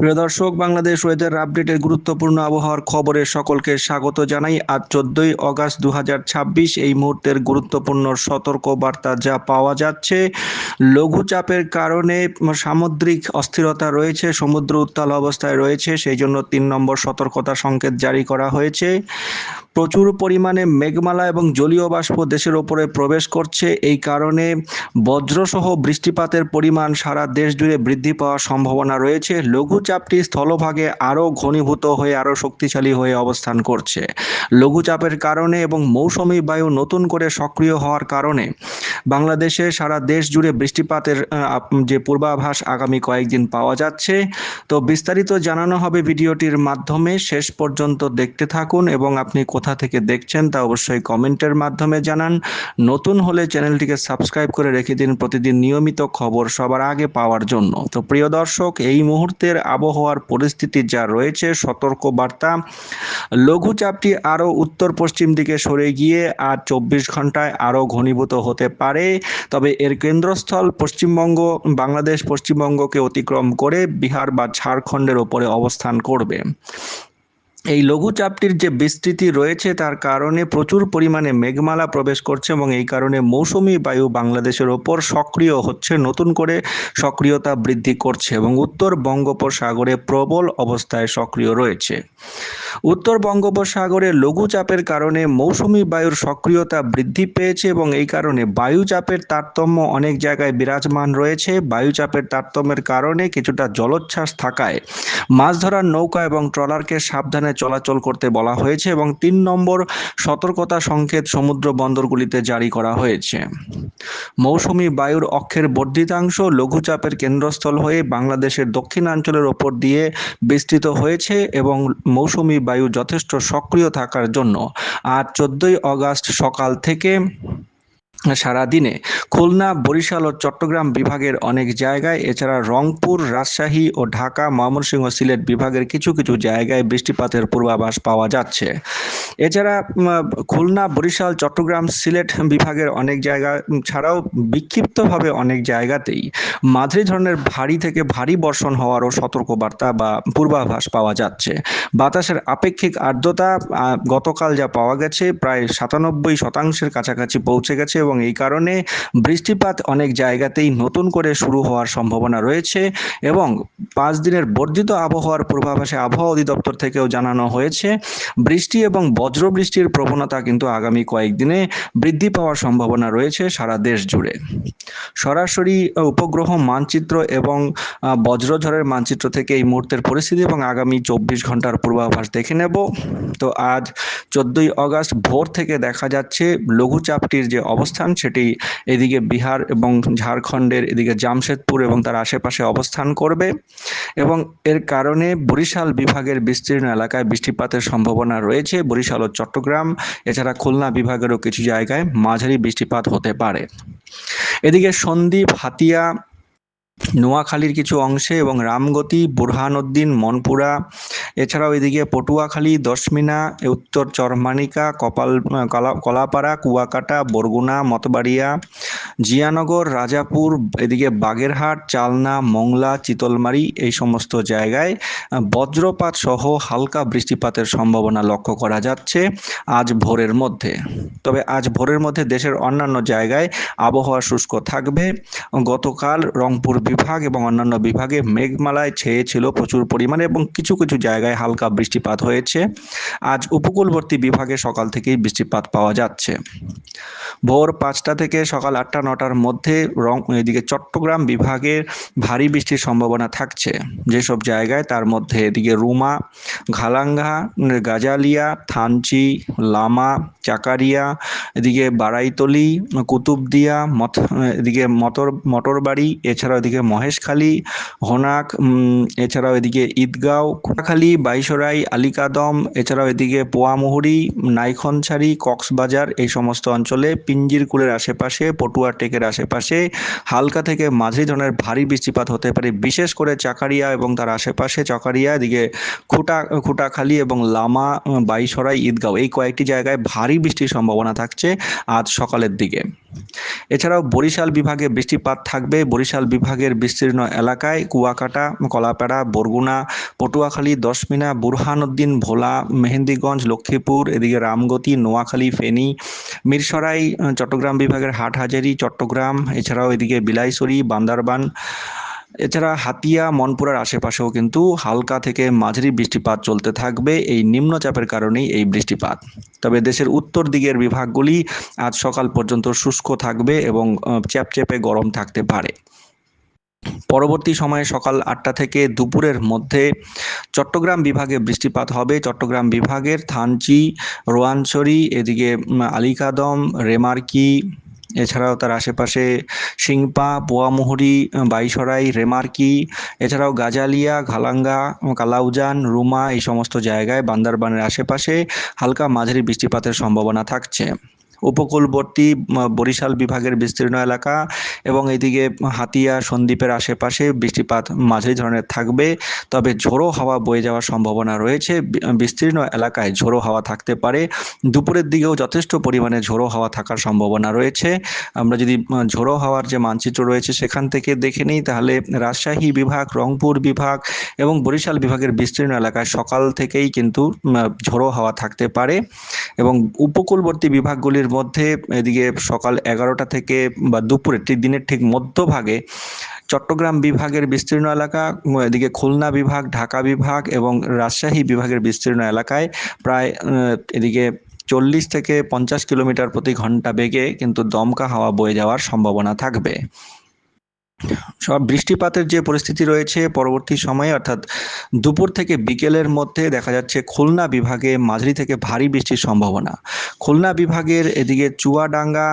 প্রিয় দর্শক, বাংলাদেশ ওয়েদার আপডেটের গুরুত্বপূর্ণ আবহাওয়ার খবরে সকলকে স্বাগত জানাই। আজ 14ই অগাস্ট 2026 এই মুহূর্তের গুরুত্বপূর্ণ সতর্ক বার্তা যা পাওয়া যাচ্ছে, লঘুচাপের কারণে সামুদ্রিক অস্থিরতা রয়েছে, সমুদ্র উত্তাল অবস্থায় রয়েছে, সেই জন্য 3 নম্বর সতর্কতা সংকেত জারি করা হয়েছে। প্রচুর পরিমাণে মেঘমালা এবং জলীয় বাষ্প দেশের ওপরে প্রবেশ করছে, এই কারণে বজ্রসহ বৃষ্টিপাতের পরিমাণ সারা দেশ জুড়ে বৃদ্ধি পাওয়ার সম্ভাবনা রয়েছে। লঘুচাপটি স্থলভাগে আরও ঘনীভূত হয়ে আরও শক্তিশালী হয়ে অবস্থান করছে। লঘুচাপের কারণে এবং মৌসুমী বায়ু নতুন করে সক্রিয় হওয়ার কারণে বাংলাদেশে সারা দেশ জুড়ে বৃষ্টিপাতের যে পূর্বাভাস আগামী কয়েকদিন পাওয়া যাচ্ছে। তো বিস্তারিত জানানো হবে ভিডিওটির মাধ্যমে, শেষ পর্যন্ত দেখতে থাকুন এবং আপনি কোথা থেকে দেখছেন তা অবশ্যই কমেন্টের মাধ্যমে জানান। নতুন হলে চ্যানেলটিকে সাবস্ক্রাইব করে রেখে দিন প্রতিদিন নিয়মিত খবর সবার আগে পাওয়ার জন্য। তো প্রিয় দর্শক, এই মুহূর্তের আবহাওয়ার পরিস্থিতি যা রয়েছে, সতর্ক বার্তা, লঘুচাপটি আরও উত্তর পশ্চিম দিকে সরে গিয়ে আর 24 ঘন্টায় আরও ঘনীভূত হতে পারে। তবে এর কেন্দ্রস্থল পশ্চিমবঙ্গ, বাংলাদেশ পশ্চিমবঙ্গকে অতিক্রম করে বিহার বা ঝাড়খণ্ডের ওপরে অবস্থান করবে। এই লঘুচাপটির যে বিস্তৃতি রয়েছে তার কারণে প্রচুর পরিমাণে মেঘমালা প্রবেশ করছে এবং এই কারণে মৌসুমী বায়ু বাংলাদেশের ওপর সক্রিয় হচ্ছে, নতুন করে সক্রিয়তা বৃদ্ধি করছে এবং উত্তর বঙ্গোপসাগরে প্রবল অবস্থায় সক্রিয় রয়েছে। উত্তর বঙ্গোপসাগরে লঘুচাপের কারণে মৌসুমী বায়ুর সক্রিয়তা বৃদ্ধি পেয়েছে এবং এই কারণে বায়ুচাপের তারতম্য অনেক জায়গায় বিরাজমান রয়েছে। বায়ুচাপের তারতম্যের কারণে কিছুটা জলোচ্ছ্বাস থাকায় মাছ ধরার নৌকা এবং ট্রলারকে সাবধানে চলাচল করতে বলা হয়েছে এবং 3 নম্বর সতর্কতা সংকেত সমুদ্র বন্দরগুলিতে জারি করা হয়েছে। মৌসুমী বায়ুর অক্ষের বর্ধিতাংশ লঘুচাপের কেন্দ্রস্থল হয়ে বাংলাদেশের দক্ষিণাঞ্চলের ওপর দিয়ে বিস্তৃত হয়েছে এবং মৌসুমী বায়ু যথেষ্ট সক্রিয় থাকার জন্য আজ 14ই অগাস্ট সকাল থেকে সারাদিনে খুলনা, বরিশাল ও চট্টগ্রাম বিভাগের অনেক জায়গায়, এছাড়া রংপুর, রাজশাহী ও ঢাকা, ময়মনসিংহ, সিলেট বিভাগের কিছু কিছু জায়গায় বৃষ্টিপাতের পূর্বাভাস পাওয়া যাচ্ছে। এছাড়া খুলনা, বরিশাল, চট্টগ্রাম, সিলেট বিভাগের অনেক জায়গা ছাড়াও বিক্ষিপ্তভাবে অনেক জায়গাতেই মাঝারি ধরনের ভারী থেকে ভারী বর্ষণ হওয়ারও সতর্কবার্তা বা পূর্বাভাস পাওয়া যাচ্ছে। বাতাসের আপেক্ষিক আর্দ্রতা গতকাল যা পাওয়া গেছে প্রায় 97% কাছাকাছি পৌঁছে গেছে এবং এই কারণে বৃষ্টিপাত অনেক জায়গাতেই নতুন করে শুরু হওয়ার সম্ভাবনা রয়েছে এবং 5 দিনের বর্ধিত আবহাওয়ার পূর্বাভাসে আবহাওয়া অধিদপ্তর থেকেও জানানো হয়েছে বৃষ্টি এবং বজ্রবৃষ্টির প্রবণতা কিন্তু আগামী কয়েকদিনে বৃদ্ধি পাওয়ার সম্ভাবনা রয়েছে সারা দেশ জুড়ে। সরাসরি উপগ্রহ মানচিত্র এবং বজ্রঝড়ের মানচিত্র থেকে এই মুহূর্তের পরিস্থিতি এবং আগামী 24 ঘন্টার পূর্বাভাস দেখে নেব। তো আজ 14ই অগাস্ট ভোর থেকে দেখা যাচ্ছে লঘুচাপটির যে অবস্থান সেটি এদিকে বিহার এবং ঝাড়খণ্ডের এদিকে জামশেদপুর এবং তার আশেপাশে অবস্থান করবে এবং এর কারণে বরিশাল বিভাগের বিস্তীর্ণ এলাকায় বৃষ্টিপাতের সম্ভাবনা রয়েছে। বরিশাল ও চট্টগ্রাম, এছাড়া খুলনা বিভাগেরও কিছু জায়গায় মাঝারি বৃষ্টিপাত হতে পারে। এদিকে সন্দ্বীপ, হাতিয়া, নোয়াখালীর কিছু অংশে এবং রামগতি, বুরহানুদ্দিন, মনপুরা, এছাড়াও এদিকে পটুয়াখালী, দশমিনা, উত্তর চরমানিকা, কলাপাড়া, কুয়াকাটা, বরগুনা, মতবাড়িয়া, জিয়ানগর, রাজাপুর, এদিকে বাগেরহাট, চালনা, মংলা, চিতলমারি, এই সমস্ত জায়গায় বজ্রপাত সহ হালকা বৃষ্টিপাতের সম্ভাবনা লক্ষ্য করা যাচ্ছে আজ ভোরের মধ্যে। তবে আজ ভোরের মধ্যে দেশের অন্যান্য জায়গায় আবহাওয়া শুষ্ক থাকবে। গতকাল রংপুর বিভাগ এবং অন্যান্য বিভাগে মেঘমালায় ছেয়েছিল প্রচুর পরিমাণে এবং কিছু কিছু জায়গায় হালকা বৃষ্টিপাত হয়েছে। আজ উপকূলবর্তী বিভাগে সকাল থেকেই বৃষ্টিপাত পাওয়া যাচ্ছে। ভোর 5টা থেকে সকাল 8টা-9টার মধ্যে এদিকে চট্টগ্রাম বিভাগের ভারী বৃষ্টির সম্ভাবনা থাকছে যেসব জায়গায়, তার মধ্যে এদিকে রুমা, ঘালাঙ্গা, গাজালিয়া, থানচি, লামা, চাকারিয়া, এদিকে বারাইতলি, কুতুবদিয়া, এদিকে মটরবাড়ি, এছাড়াও এদিকে মহেশখালী, হোনাক, এছাড়াও এদিকে ঈদগাঁও, কোটাখালী, বাইশরাই, আলীকাদম, এছাড়াও এদিকে পোয়ামুহুরি, নাইখনছড়ি, কক্সবাজার, এই সমস্ত অঞ্চলে, পিঞ্জিরকুলের আশেপাশে, পটুয়া টেকের আশেপাশে হালকা থেকে মাঝারি ধরনের ভারী বৃষ্টিপাত হতে পারে, বিশেষ করে চাকারিয়া এবং তার আশেপাশে, চাকারিয়া, এদিকে খুটাখালী এবং লামা, বাইশরাই, ঈদগাঁও, এই কয়েকটি জায়গায় ভারী বৃষ্টির সম্ভাবনা থাকছে আজ সকালের দিকে। এছাড়াও বরিশাল বিভাগে বৃষ্টিপাত থাকবে। বরিশাল বিভাগের বিস্তীর্ণ এলাকায় কুয়াকাটা, কলাপাড়া, বরগুনা, পটুয়াখালী, দশমিনা, বুরহানুদ্দিন, ভোলা, মেহেন্দিগঞ্জ, লক্ষ্মীপুর, এদিকে রামগতি, নোয়াখালী, ফেনী, মিরসরাই, চট্টগ্রাম বিভাগের হাটহাজারী, চট্টগ্রাম, এছাড়াও এদিকে বিলাইছড়ি, বান্দরবান, এছাড়া হাতিয়া, মনপুরার আশেপাশেও কিন্তু হালকা থেকে মাঝারি বৃষ্টিপাত চলতে থাকবে। এই নিম্নচাপের কারণেই এই বৃষ্টিপাত। তবে দেশের উত্তর দিকের বিভাগগুলি আজ সকাল পর্যন্ত শুষ্ক থাকবে এবং চ্যাপচ্যাপে গরম থাকতে পারে। পরবর্তী সময়ে সকাল 8টা থেকে দুপুরের মধ্যে চট্টগ্রাম বিভাগে বৃষ্টিপাত হবে। চট্টগ্রাম বিভাগের থানচি, রোয়াংছড়ি, এদিকে আলীকদম, রেমারকি, এছাড়াও তার আশেপাশে সিংপা, পোয়ামুহুরী, বাইসরাই, রেমারকি, এছাড়াও গাজালিয়া, ঘালাঙ্গা, কালাউজান, রুমা, এই সমস্ত জায়গায় বান্দরবানের আশেপাশে হালকা মাঝারি বৃষ্টিপাতের সম্ভাবনা থাকছে। উপকূলবর্তী বরিশাল বিভাগের বিস্তীর্ণ এলাকা এবং এদিকে হাতিয়া, সন্দ্বীপের আশেপাশে বৃষ্টিপাত মাঝারি ধরনের থাকবে। তবে ঝোড়ো হাওয়া বয়ে যাওয়ার সম্ভাবনা রয়েছে। বিস্তীর্ণ এলাকায় ঝোড়ো হাওয়া থাকতে পারে। দুপুরের দিকেও যথেষ্ট পরিমাণে ঝোড়ো হাওয়া থাকার সম্ভাবনা রয়েছে। আমরা যদি ঝোড়ো হাওয়ার যে মানচিত্র রয়েছে সেখান থেকে দেখে নিই, তাহলে রাজশাহী বিভাগ, রংপুর বিভাগ এবং বরিশাল বিভাগের বিস্তীর্ণ এলাকায় সকাল থেকেই কিন্তু ঝোড়ো হাওয়া থাকতে পারে এবং উপকূলবর্তী বিভাগগুলির মধ্যে এদিকে সকাল 11টা থেকে বা দুপুরের দিনের ঠিক মধ্যভাগে চট্টগ্রাম বিভাগের বিস্তীর্ণ এলাকা, এদিকে খুলনা বিভাগ, ঢাকা বিভাগ এবং রাজশাহী বিভাগের বিস্তীর্ণ এলাকায় প্রায় এদিকে 40 থেকে 50 কিলোমিটার প্রতি ঘন্টা বেগে কিন্তু দমকা হাওয়া বয়ে যাওয়ার সম্ভাবনা থাকবে। সব বৃষ্টিপাতের যে পরিস্থিতি রয়েছে পরবর্তী সময়ে অর্থাৎ দুপুর থেকে বিকেলের মধ্যে দেখা যাচ্ছে খুলনা বিভাগে মাঝারি থেকে ভারী বৃষ্টির সম্ভাবনা। খুলনা বিভাগের এদিকে চুয়াডাঙ্গা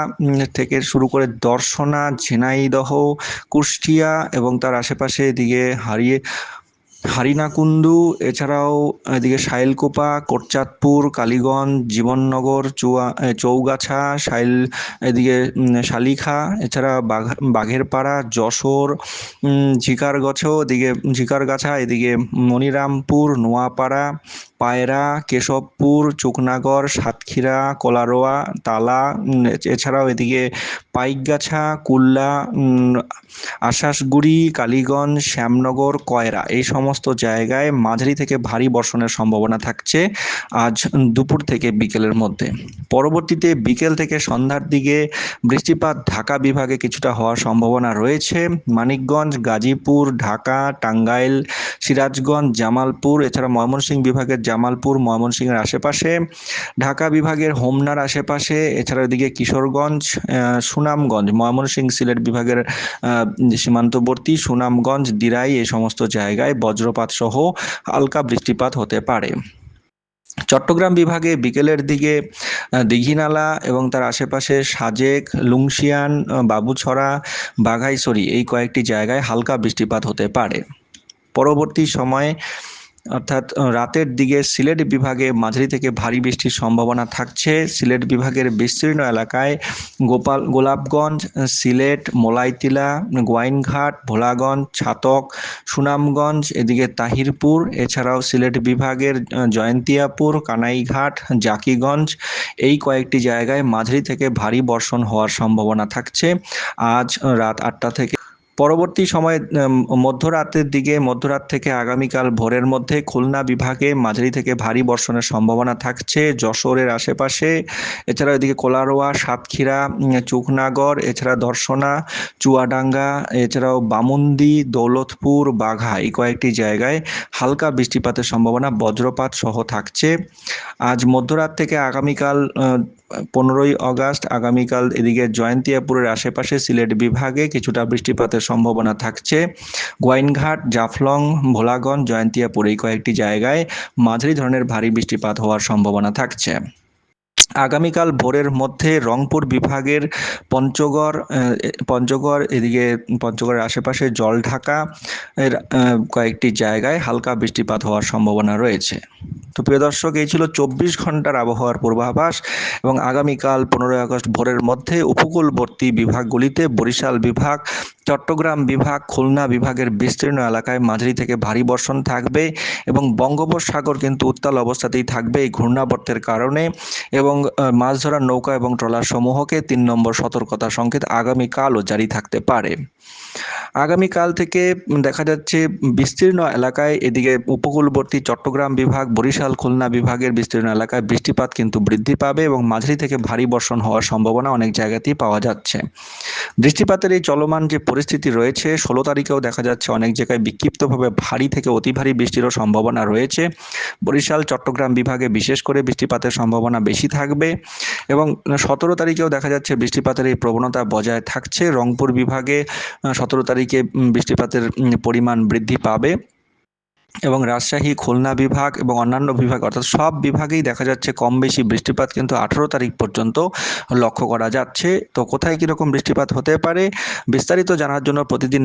থেকে শুরু করে দর্শনা, ঝিনাইদহ, কুষ্টিয়া এবং তার আশেপাশে এদিকে হারিনাকুন্দু, এছাড়াও এদিকে শাইলকুপা, কোটচাঁদপুর, কালীগঞ্জ, জীবননগর, চৌগাছা, এদিকে শালিখা, এছাড়া বাঘেরপাড়া, যশোর, ঝিকারগাছা, এদিকে মনিরামপুর, নোয়াপাড়া, পায়রা, কেশবপুর, চুকনাগর, সাতক্ষীরা, কলারোয়া, তালা, এছাড়াও এদিকে পাইকগাছা, কুল্লা, আশাসগুড়ি, কালীগঞ্জ, শ্যামনগর, কয়রা, এই সমস্ত জায়গায় মাঝারি থেকে ভারী বর্ষণের সম্ভাবনা থাকছে আজ দুপুর থেকে বিকেলের মধ্যে। পরবর্তীতে বিকেল থেকে সন্ধ্যার দিকে বৃষ্টিপাত ঢাকা বিভাগে কিছুটা হওয়ার সম্ভাবনা রয়েছে। মানিকগঞ্জ, গাজীপুর, ঢাকা, টাঙ্গাইল, সিরাজগঞ্জ, জামালপুর, এছাড়া ময়মনসিংহ বিভাগের জামালপুর, ময়মনসিংহের আশেপাশে, ঢাকা বিভাগের হোমনার আশেপাশে, এছাড়া এদিকে কিশোরগঞ্জ, সুনামগঞ্জ, ময়মনসিংহ সিলেট বিভাগের সীমান্তবর্তী সুনামগঞ্জ, দিরাই, এই সমস্ত জায়গায় বজ্রপাত সহ হালকা বৃষ্টিপাত হতে পারে। চট্টগ্রাম বিভাগে বিকেলের দিকে দীঘিনালা এবং তার আশেপাশে সাজেক, লুংশিয়ান, বাবুছড়া, বাঘাইছড়ি, এই কয়েকটি জায়গায় হালকা বৃষ্টিপাত হতে পারে। পরবর্তী সময়ে অর্থাৎ রাতের দিকে সিলেট বিভাগে মাঝারি থেকে ভারী বৃষ্টির সম্ভাবনা থাকছে। সিলেট বিভাগের বিস্তীর্ণ এলাকায় গোলাপগঞ্জ, সিলেট, মোলাইতিলা, গোয়াইনঘাট, ভোলাগঞ্জ, ছাতক, সুনামগঞ্জ, এদিকে তাহিরপুর, এছাড়াও সিলেট বিভাগের জয়ন্তিয়াপুর, কানাইঘাট, জাকিগঞ্জ, এই কয়েকটি জায়গায় মাঝারি থেকে ভারী বর্ষণ হওয়ার সম্ভাবনা থাকছে আজ রাত 8টা থেকে। পরবর্তী সময়ে মধ্যরাত থেকে আগামীকাল ভোরের মধ্যে খুলনা বিভাগে মাঝারি থেকে ভারী বর্ষণের সম্ভাবনা থাকছে যশোরের আশেপাশে, এছাড়া এদিকে কোলারোয়া, সাতক্ষীরা, চুকনাগর, এছাড়া দর্শনা, চুয়াডাঙ্গা, এছাড়াও বামুন্দি, দৌলতপুর, বাঘা, এই কয়েকটি জায়গায় হালকা বৃষ্টিপাতের সম্ভাবনা বজ্রপাত সহ থাকছে। আজ মধ্যরাত থেকে আগামীকাল 15ই আগস্ট আগামীকাল এদিকে জয়ন্তিয়াপুরের আশেপাশে সিলেট বিভাগে কিছুটা বৃষ্টিপাতের সম্ভাবনা থাকছে। গোয়াইনঘাট, জাফলং, ভোলাগঞ্জ, জয়ন্তিয়াপুর, এই কয়েকটি জায়গায় মাঝারি ধরনের ভারী বৃষ্টিপাত হওয়ার সম্ভাবনা থাকছে। আগামীকাল ভোরের মধ্যে রংপুর বিভাগের পঞ্চগড় এদিকে পঞ্চগড়ের আশেপাশে জলঢাকা এর কয়েকটি জায়গায় হালকা বৃষ্টিপাত হওয়ার সম্ভাবনা রয়েছে। তো প্রিয় দর্শক, এই ছিল 24 ঘন্টার আবহাওয়ার পূর্বাভাস এবং আগামীকাল 15ই আগস্ট ভোরের মধ্যে উপকূলবর্তী বিভাগগুলিতে বরিশাল বিভাগ, চট্টগ্রাম বিভাগ, খুলনা বিভাগের বিস্তীর্ণ এলাকায় মাঝারি থেকে ভারী বর্ষণ থাকবে এবং বঙ্গোপসাগর কিন্তু উত্তাল অবস্থাতেই থাকবে এই ঘূর্ণাবর্তের কারণে এবং মাছ ধরার নৌকা এবং ট্রলার সমূহকে ৩ নম্বর সতর্কতা সংকেত আগামীকালও জারি থাকতে পারে। আগামীকাল থেকে দেখা যাচ্ছে বিস্তীর্ণ এলাকায় এদিকে উপকূলবর্তী চট্টগ্রাম বিভাগ, বরিশাল, খুলনা বিভাগের বিস্তীর্ণ এলাকায় বৃষ্টিপাত কিন্তু বৃদ্ধি পাবে এবং মাঝারি থেকে ভারী বর্ষণ হওয়ার সম্ভাবনা অনেক জায়গাতেই পাওয়া যাচ্ছে। বৃষ্টিপাতের এই চলমান যে পরিস্থিতি রয়েছে ১৬ তারিখেও দেখা যাচ্ছে অনেক জায়গায় বিক্ষিপ্তভাবে ভারী থেকে অতি ভারী বৃষ্টিরও সম্ভাবনা রয়েছে। বরিশাল, চট্টগ্রাম বিভাগে বিশেষ করে বৃষ্টিপাতের সম্ভাবনা বেশি থাকবে এবং ১৭ তারিখেও দেখা যাচ্ছে বৃষ্টিপাতের এই প্রবণতা বজায় থাকছে। রংপুর বিভাগে ১৭ তারিখে বৃষ্টিপাতের পরিমাণ বৃদ্ধি পাবে এবং রাজশাহী, খুলনা বিভাগ এবং অন্যান্য বিভাগ অর্থাৎ সব বিভাগেই দেখা যাচ্ছে কম বেশি বৃষ্টিপাত কিন্তু ১৮ তারিখ পর্যন্ত লক্ষ্য করা যাচ্ছে। তো কোথায় কীরকম বৃষ্টিপাত হতে পারে বিস্তারিত জানার জন্য প্রতিদিন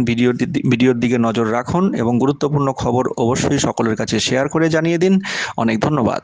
ভিডিওর দিকে নজর রাখুন এবং গুরুত্বপূর্ণ খবর অবশ্যই সকলের কাছে শেয়ার করে জানিয়ে দিন। অনেক ধন্যবাদ।